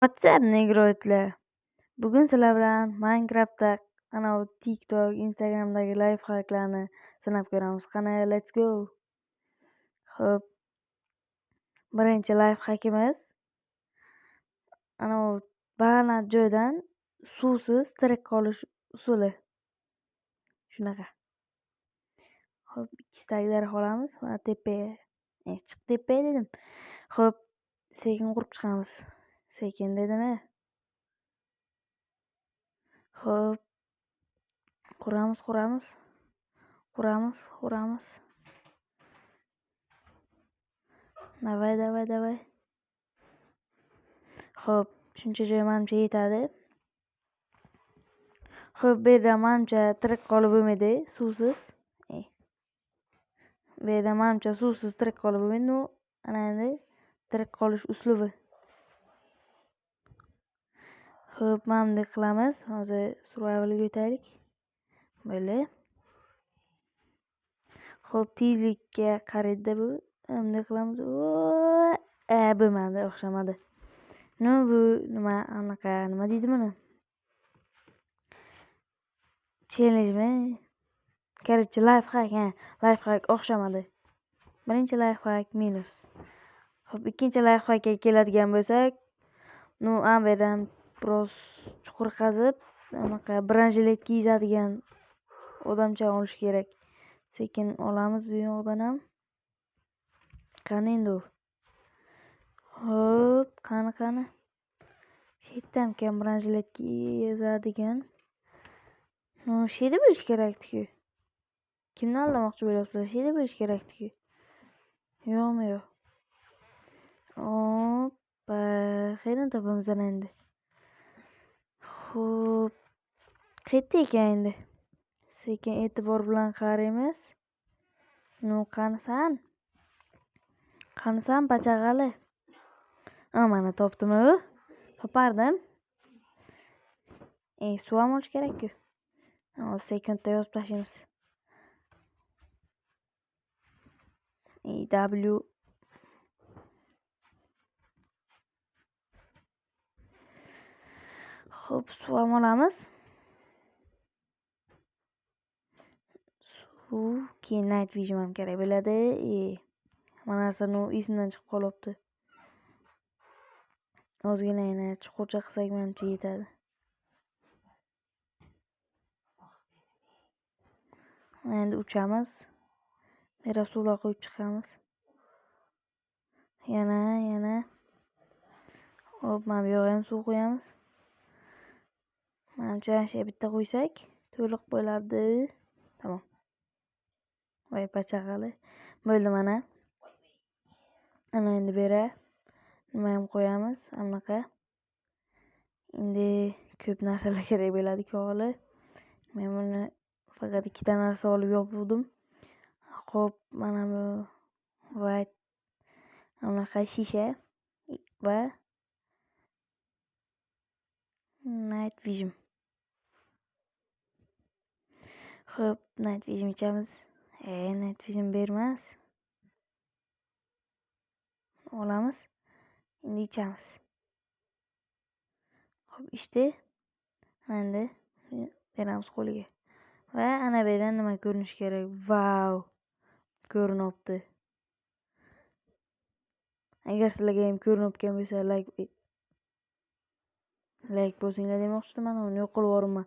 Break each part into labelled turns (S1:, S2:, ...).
S1: WhatsApp negroidlar. Bugun sizlar bilan Minecraftda TikTok, Instagramdagi lifehacklarni sinab ko'ramiz. Qani, let's go. Xo'p, birinchi lifehackimiz baland joydan suvsiz tirik qolish usuli. Shunaqa. Xo'p, ikkitadagi daraxt olamiz va tepaga. Chiq tepaga dedim. Xo'p, sekin qurib chiqamiz. Sekin dedim-a. Xo'p, quramiz. Davay. Xo'p, shuncha joy menimcha yetadi. Xo'p, bu yerda menimcha tirik qolib bo'lmaydi, suvsiz. Bu yerda menimcha suvsiz tirik qolib bo'lmaydi. Nu, ana endi tirik qolish uslubi. Xo'p, mana bunday qilamiz. Hozir survivalga o'taylik. Bo'ldi. Xo'p, tezlikka qaraydi bu. Bunday qilamiz. Bo'lmadi, o'xshamadi. Bu nima deydi buni? Challenge-mi? Короче, lifehack o'xshamadi. Birinchi lifehack minus. Xo'p, ikkinchi lifehackga keladigan bo'lsak, bu yerdan biroz chuqur qazib, branjilet kiyadigan odamcha olish kerak. Sekin olamiz bu yoqdan ham. Qani endi u? Xo'p, qani. Shu yerdan branjilet kiyadigan. Shu yerda bo'lish kerakdi-ku. Kimni aldamoqchi bo'lyapsizlar? Shu yerda bo'lish kerakdi-ku. Yo'qmi? Hoppa, qayerdan topamiz ana endi? Xo'p, qayerda ekan endi? Sekin e'tibor bilan qaraymiz. Qanisan? Bachag'ali? Mana topdim-ku. Topardim. Suv ham olish kerak-ku. Hozir sekundda yozib tashlaymiz. W. Xo'p, suv ham olamiz. Keyin night vision ham kerak bo'ladi. Mana narsa esimdan chiqib qolibdi. Ozgina chuqurcha qilsak menimcha yetadi. Endi uchamiz. Mera suvlar qo'yib chiqamiz. Yana. Hop, mana bu yoqqa ham suv qo'yamiz. Menimcha shu bitta qo'ysak to'liq bo'ladi. Tamom. Voy pachag'ali. Bo'ldi mana. Ana endi bera nima ham qo'yamiz? Anaqa. Endi ko'p narsalar kerak bo'ladi-ku hali. Men buni faqat ikkita narsa olib yopdim. Xo'p, mana bu white anaqa shisha va night vision. Xo'p, night vision ichamiz. Night vision bermas. Olamiz. Endi ichamiz. Xo'p, ichdi. Endi beramiz qo'liga. Va ana bu yerdan nima ko'rinish kerak? Vau! Ko'rinibdi. Agar sizlarga ham ko'rinayotgan bo'lsa, like bosinglar demoqchiman. Uni yo'q qilib yuborman.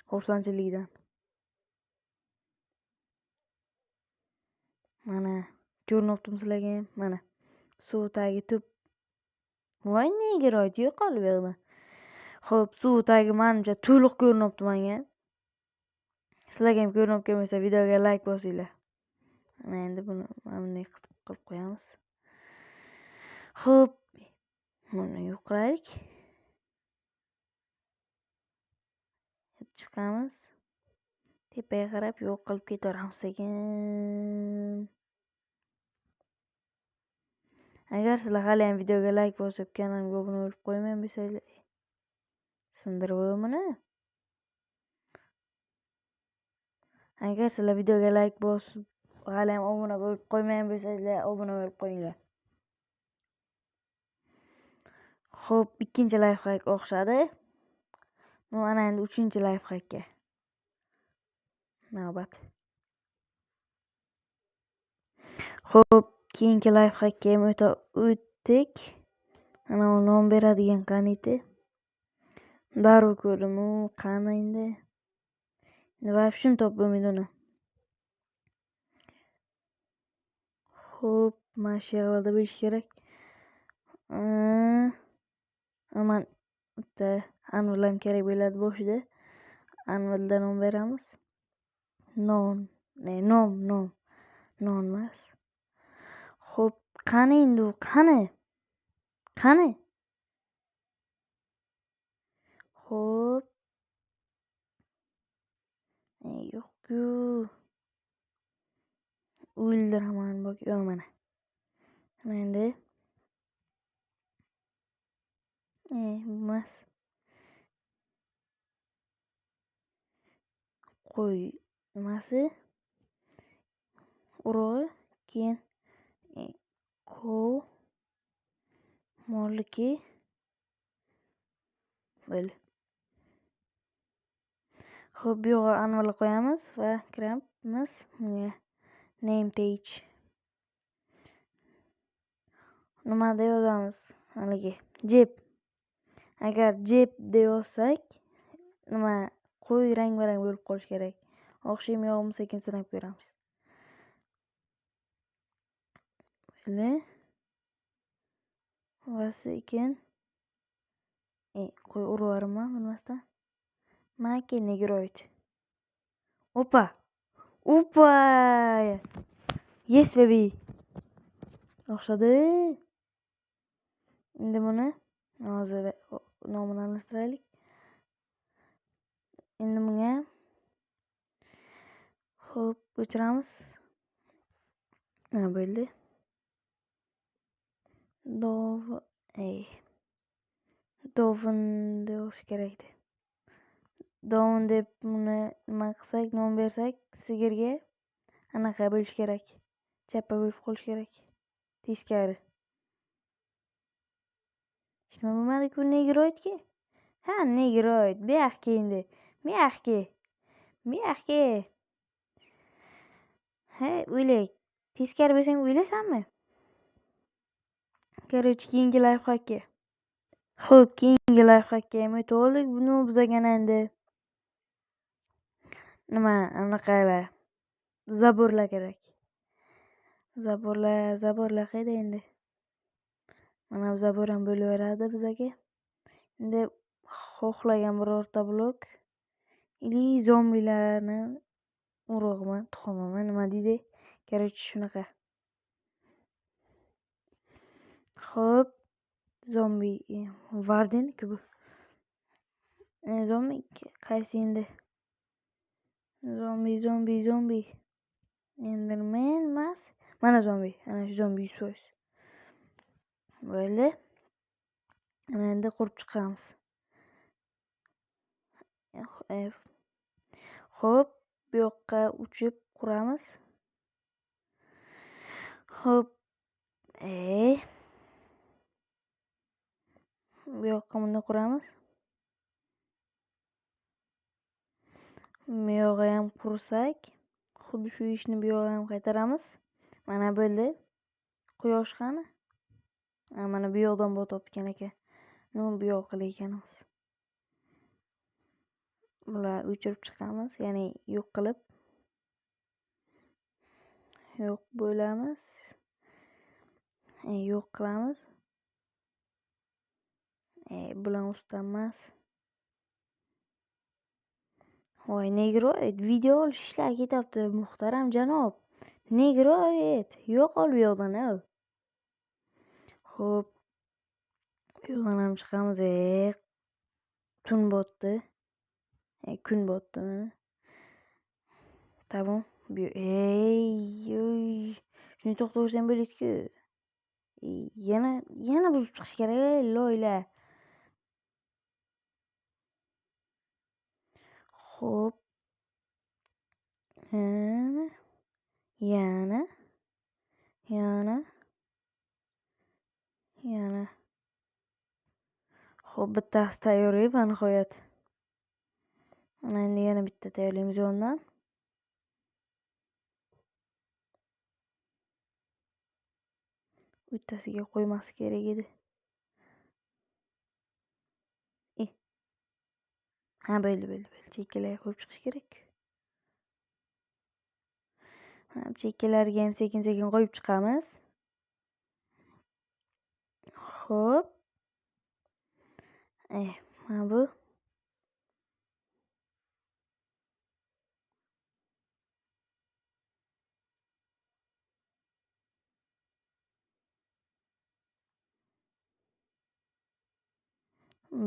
S1: Xursandchilikdan. Mana ko'rinayaptimi sizlarga ham? Mana suv tagi tup. Voy negroid yo'qolib yo'qda. Xo'p, suv tagi menimcha to'liq ko'rinayapti menga. Sizlarga ham ko'rinayotgan bo'lsa, videoga like bosinglar. Mana endi buni bunday qilib qo'yamiz. Xo'p, buni yo'q qilaylik. Chiqamiz. Tepaga qarab yo'q qilib ketaveramiz sekin. Agar sizlar hali ham videoga like bosib, kanalimga obuna bo'lib qo'ymagan bo'lsanglar, sindirib buni. Agar sizlar videoga like bosib, hali ham obuna bo'lib qo'ymagan bo'lsanglar, obuna bo'lib qo'yinglar. Xo'p, ikkinchi lifehack o'xshadi. Mana endi 3-chi lifehackga navbat. Xo'p, keyingi lifehackga ham o'tdik. Ana nom beradigan qaniydi? Darrov ko'rdim. Qani endi? Vobshem topolmaydi uni. Xo'p, mana shu yerda bo'lish kerak. Aman bitta anvilam kerak bo'ladi boshida. Anvilda nom beramiz. Non emas. Xo'p, qani endi u? Qani? Xo'p. Yo'q-ku. O'ldiraman bak. Yo'q mana. Endi emas. Qo'y nimasi? Urug'i, keyin kov, molliki. Bo'ldi. Xo'p, bu yerga anvil qo'yamiz va kiramiz. Name page. Nimada yozamiz? Haligi jeb. Agar jeb deb yozsak, nima qo'y rang-barang bo'lib qolishi kerak. O'xshaymi yo'qmi sekin sinab ko'ramiz. Bo'ldi. Va sekin qo'y urvarmi bilmasdan. Maki negroid. Opa. Yes baby. O'xshadi. Endi buni hozir nomini almashtiraylik. Endi bunga xo'p o'chiramiz. Mana bo'ldi. Dovin deb olish kerakdi. Dovin deb buni nima qilsak, nom bersak, sigirga anaqa bo'lish kerak. Chappa bo'lib qolish kerak. Teskari. Hech nima bo'lmadi-ku negroidga. Ha, negroid. Bu yoqqa endi. Bu yoqqa. Ha, o'ylay. Teskari bo'lsang o'ylaysanmi? Короче, keyingi lifehackga. Xo'p, keyingi lifehackga ham o'tib oldik. Buni bizga endi nima anaqalar zaborlar kerak. Zaborlar qayda endi? Mana bu zabor ham bo'laveradi bizga. Endi xohlagan birorta blok ili zombilarni urug'mi, tuxumimi, nima deydi? Короче, shunaqa. Xo'p, zombi Varden-ku bu. Zombi qaysi endi? Zombi. Enderman emas. Mana zombi. Ana shu zombi 100%. Bo'ldi. Ana endi qurib chiqamiz. Xo'p, bu yoqqa uchib quramiz. Xo'p. Bu yoqqa bunda quramiz. Bu yoqqa ham qursak, xuddi shu ishni bu yoqqa ham qaytaramiz. Mana bo'ldi. Quyosh qani? Mana bu yoqdan botib ekan. Nima bu yoqqa ekanimiz. Bular o'chirib chiqamiz, ya'ni yo'q qilib. Yo'q bo'lamiz. Yo'q qilamiz. Bular ustidan emas. Voy, negroid video olish ishlar ketyapti, muhtaram janob. Negroid, yo'q ol bu yoqdan. Xo'p. Bu yoqdan ham chiqamiz. Tun botdi. Kun botdi. Tamam. Shuni to'xtatsam bo'ladi-ku. Yana buzib chiqish kerak, loyla. Xo'p. Yana. Xo'p, bittasi tayyor va nihoyat. Ana endi yana bitta tayyorlaymiz yonidan. Bittasiga qo'yması kerak edi. Ha, bo'ldi. Chekkalarga qo'yib chiqish kerak. Ha, chekkalarga ham sekin-sekin qo'yib chiqamiz. Xo'p. Mana bu.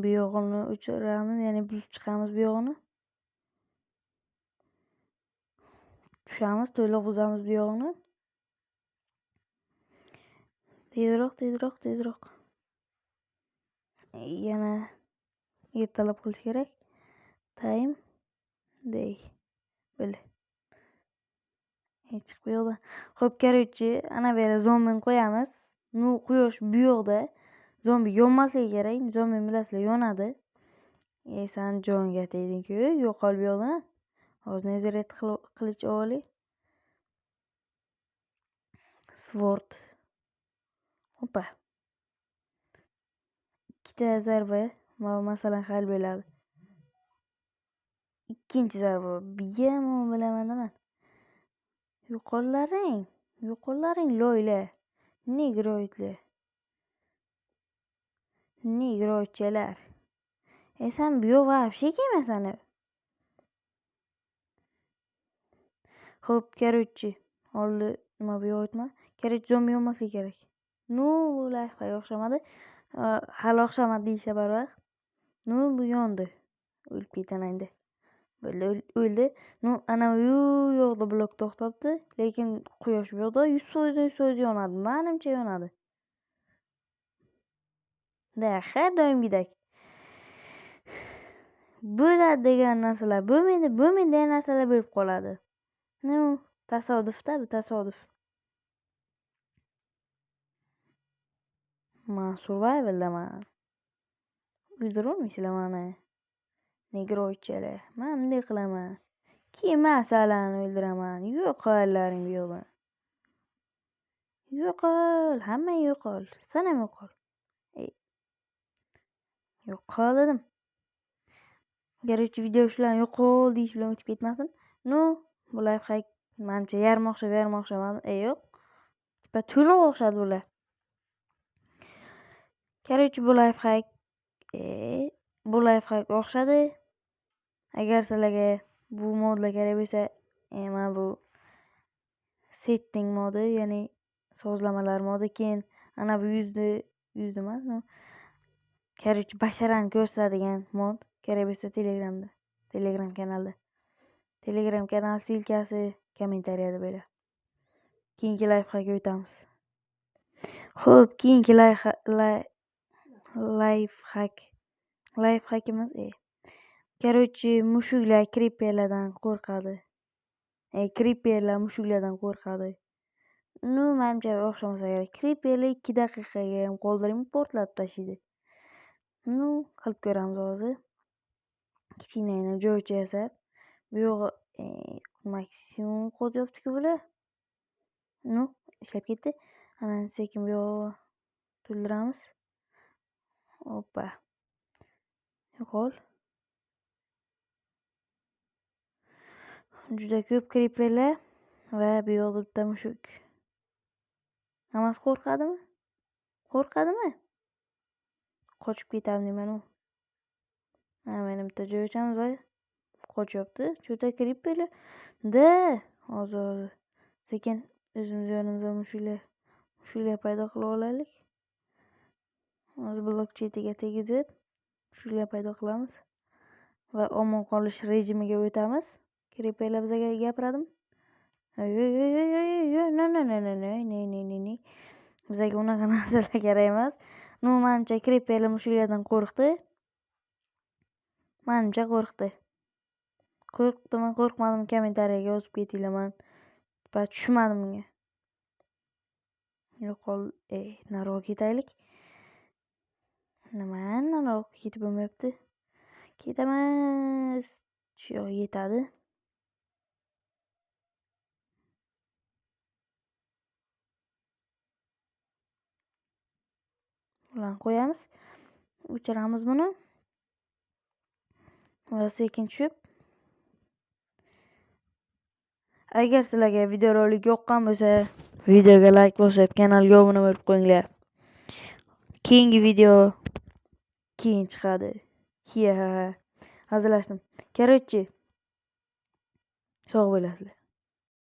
S1: Bu yog'ini o'chiramiz, ya'ni buzib chiqamiz bu yog'ini. Tushamiz, to'liq buzamiz bu yog'ini. Tezroq. Yana ertalab qilish kerak. Time day. Bo'ldi. Chiq bu yoqdan. Xo'p, короче, ana bu yerga zombini qo'yamiz. Quyosh bu yoqda. Zombi yonmasligi kerak. Zombi bilasizlar yonadi. San jonga tegding-ku, yo'qol bu yoqdan. Hozir nazaret qilich olay. Sword. Hoppa. Ikkita zarba masalan hal bo'ladi. Ikkinchi zarba biyam bilaman man. Yo'qollaring loyla. Negrochalar. Sen bu yoq вообще kelmasan. Xo'p, короче, oldi nima bu yoq aytma. Короче, zombi yonmasligi kerak. Bu life'ga o'xshamadi. Hali o'xshamadi deyishga barvaqt. Bu yondi. O'lib ketaman endi. Bo'ldi, o'ldi. Ana u yoqda blok to'xtabdi, lekin quyosh bu yoqda 100% yonadi. Menimcha yonadi. Har doimgidek. Bo'ladi degan narsalar bo'lmaydi degan narsalar bo'lib qoladi. Tasodif-da, bu tasodif. Men survivaldaman. O'ldirolmaysizlar meni. Negrochalar. Men bunday qilaman. Kemasalarni o'ldiraman. Yo'qollaring bu yoqdan. Yo'qol, hamma yo'qol. Sen ham yo'qol. Yo'qol dedim. Короче, video shular yo'qol deyish bilan o'tib ketmasin. Bu lifehack menimcha yarim o'xshamadi. Yo'q. Tipa to'liq o'xshadi bular. Короче, bu lifehack o'xshadi. Agar sizlarga bu modlar kerak bo'lsa, mana bu setting modi, ya'ni sozlamalar modi, keyin ana bu yuzda emas, короче, basharani ko'rsatadigan mod kerak bo'lsa Telegram kanalda. Telegram kanal silkasi kommentariyada bo'ladi. Keyingi lifehackga o'tamiz. Xo'p, keyingi lifehackimiz короче, mushuklar creeperlardan qo'rqadi. Creeperlar mushuklardan qo'rqadi. Menimcha o'xshamasa kerak. Creeperlar 2 daqiqaga ham qoldirmay portlatib tashlaydi. Qilib ko'ramiz hozir. Kichkinagina joycha yasab. Bu yog'i maksimum kod yopdi-ku bular. Ishlab ketdi. Ana sekin bu yog'i to'ldiramiz. Hoppa. Yo'qol. Juda ko'p creeperlar va bu yoqda bitta mushuk. Hammasi qo'rqadimi? Qochib ketadi deyman u. Mana bitta joy ochamiz va qochyapti. Juda creeperlar. Hozir sekin o'zimiz yonimizda mushuklar paydo qilib olaylik. Hozir blok chetiga tegizib mushuklar paydo qilamiz va omon qolish rejimiga o'tamiz. Creeperlar bizga gapiradimi? Ne. Bizga unaqa narsalar kerak emas. Menimcha creeperlar mushuklardan qo'rqdi. Qo'rqdimi, qo'rqmadimi kommentariyaga yozib ketinglar. Men tushmadim bunga. Yo'qol, nariga ketaylik. Nima nariroqqa ketib bo'lmayapti? Ketamiz. Shu yoqqa yetadi. Ularni qo'yamiz. O'chiramiz buni. Va sekin tushib. Agar sizlarga videorolik yoqqan bo'lsa, videoga like bosib, kanalga obuna bo'lib qo'yinglar. Keyingi video keyin chiqadi. Hazillashdim. Короче, sog' bo'lasizlar.